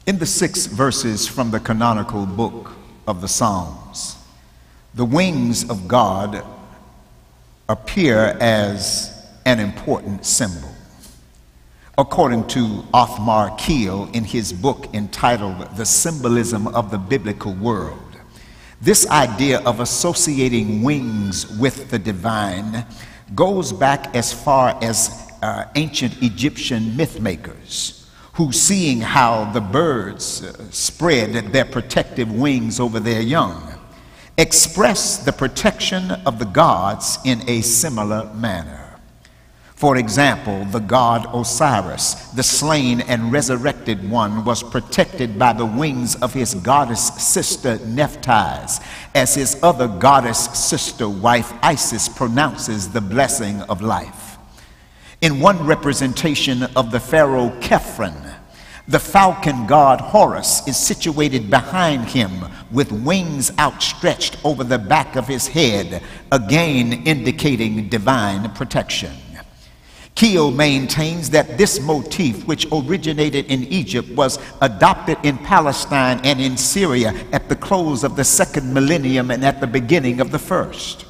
In the 6 verses from the canonical book of the Psalms, the wings of God appear as an important symbol. According to Othmar Keel in his book entitled The Symbolism of the Biblical World, this idea of associating wings with the divine goes back as far as ancient Egyptian myth makers, who, seeing how the birds spread their protective wings over their young, express the protection of the gods in a similar manner. For example, the god Osiris, the slain and resurrected one, was protected by the wings of his goddess sister Nephthys, as his other goddess sister wife Isis pronounces the blessing of life. In one representation of the pharaoh Khephren, the falcon god Horus is situated behind him with wings outstretched over the back of his head, again indicating divine protection. Keel maintains that this motif, which originated in Egypt, was adopted in Palestine and in Syria at the close of the 2nd millennium and at the beginning of the 1st.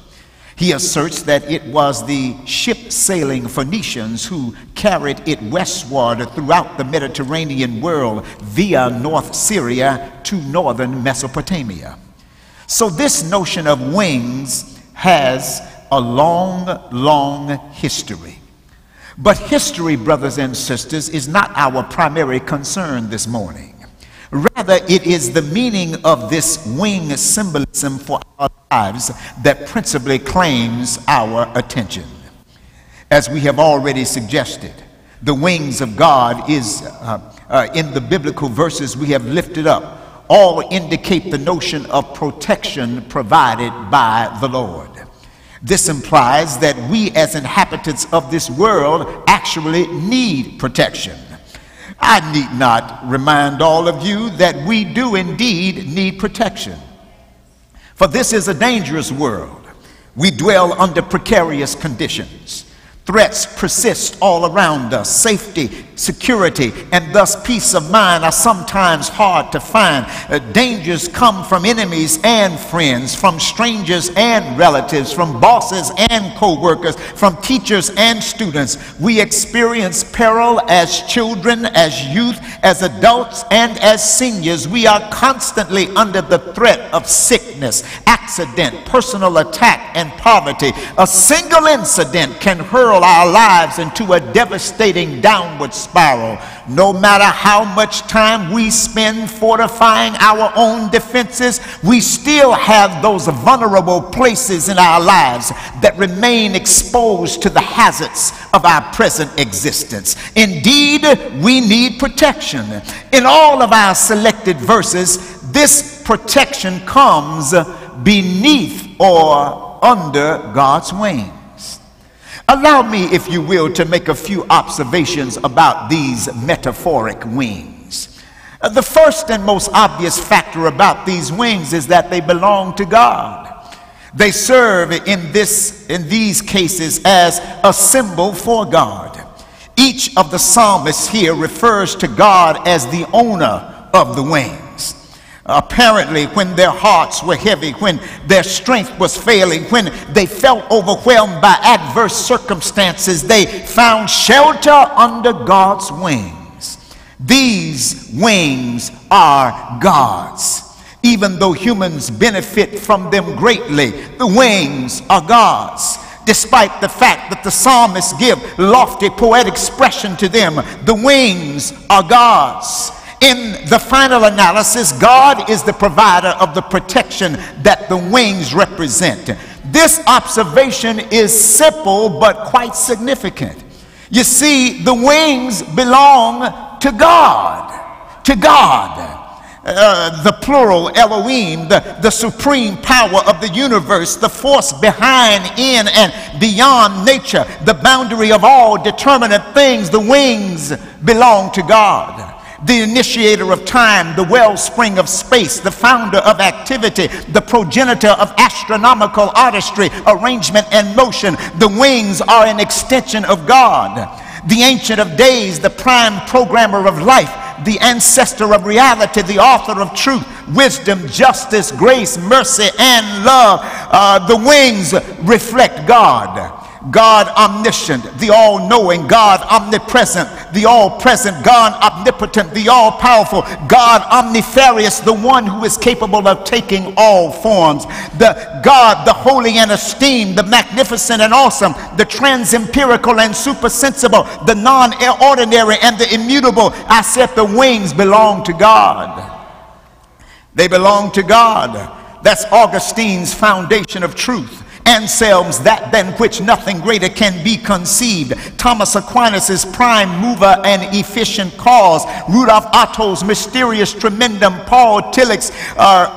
He asserts that it was the ship-sailing Phoenicians who carried it westward throughout the Mediterranean world via North Syria to northern Mesopotamia. So this notion of wings has a long history. But history, brothers and sisters, is not our primary concern this morning. Rather, it is the meaning of this wing symbolism for our lives that principally claims our attention. As we have already suggested, the wings of God is, in the biblical verses we have lifted up, all indicate the notion of protection provided by the Lord. This implies that we as inhabitants of this world actually need protection. I need not remind all of you that we do indeed need protection. For this is a dangerous world. We dwell under precarious conditions. Threats persist all around us. Safety, security, and thus peace of mind are sometimes hard to find. Dangers come from enemies and friends, from strangers and relatives, from bosses and co-workers, from teachers and students. We experience peril as children, as youth, as adults, and as seniors. We are constantly under the threat of sickness, accident, personal attack, and poverty. A single incident can hurl our lives into a devastating downward spiral. No matter how much time we spend fortifying our own defenses, we still have those vulnerable places in our lives that remain exposed to the hazards of our present existence. Indeed, we need protection. In all of our selected verses, this protection comes beneath or under God's wings. Allow me, if you will, to make a few observations about these metaphoric wings. The first and most obvious factor about these wings is that they belong to God. They serve in these cases as a symbol for God. Each of the psalmists here refers to God as the owner of the wings. Apparently, when their hearts were heavy, when their strength was failing, when they felt overwhelmed by adverse circumstances, they found shelter under God's wings. These wings are God's. Even though humans benefit from them greatly, the wings are God's. Despite the fact that the psalmists give lofty poetic expression to them, the wings are God's. In the final analysis, God is the provider of the protection that the wings represent. This observation is simple but quite significant. You see, the wings belong to God. To God. The plural Elohim, the supreme power of the universe, the force behind, in, and beyond nature, the boundary of all determinate things. The wings belong to God. The initiator of time, the wellspring of space, the founder of activity, the progenitor of astronomical artistry, arrangement, and motion. The wings are an extension of God. The Ancient of Days, the prime programmer of life, the ancestor of reality, the author of truth, wisdom, justice, grace, mercy, and love. The wings reflect God. God omniscient, the all-knowing, God omnipresent, the all-present, God omnipotent, the all-powerful, God omnifarious, the one who is capable of taking all forms, the God, the holy and esteemed, the magnificent and awesome, the trans-empirical and super-sensible, the non-ordinary and the immutable. I said the wings belong to God. They belong to God. That's Augustine's foundation of truth. Anselm's that than which nothing greater can be conceived. Thomas Aquinas's prime mover and efficient cause. Rudolph Otto's mysterious tremendum. Paul Tillich's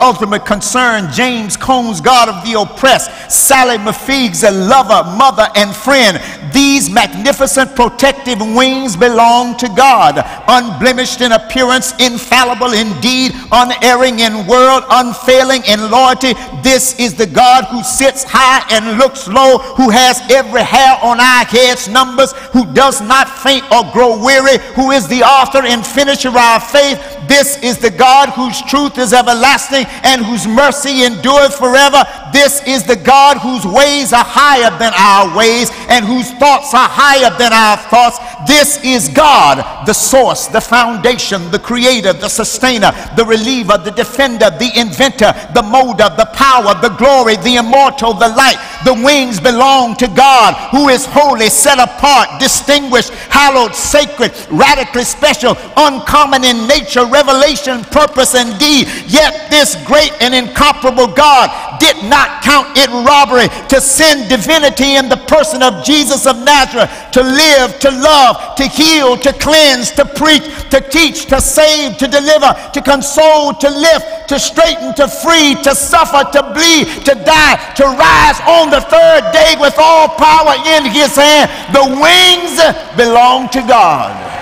ultimate concern. James Cone's God of the oppressed. Sally McFee's a lover, mother, and friend. These magnificent protective wings belong to God. Unblemished in appearance, infallible in deed, unerring in word, unfailing in loyalty. This is the God who sits high and looks low, who has every hair on our heads numbers, who does not faint or grow weary, who is the author and finisher of our faith. This is the God whose truth is everlasting and whose mercy endureth forever. This is the God whose ways are higher than our ways and whose thoughts are higher than our thoughts. This is God, the source, the foundation, the creator, the sustainer, the reliever, the defender, the inventor, the molder, the power, the glory, the immortal, the light. The wings belong to God, who is holy, set apart, distinguished, hallowed, sacred, radically special, uncommon in nature, revelation, purpose, and deed. Yet this great and incomparable God did not count it robbery to send divinity in the person of Jesus of Nazareth to live, to love, to heal, to cleanse, to preach, to teach, to save, to deliver, to console, to lift, to straighten, to free, to suffer, to bleed, to die, to rise on the third day with all power in his hand. The wings belong to God.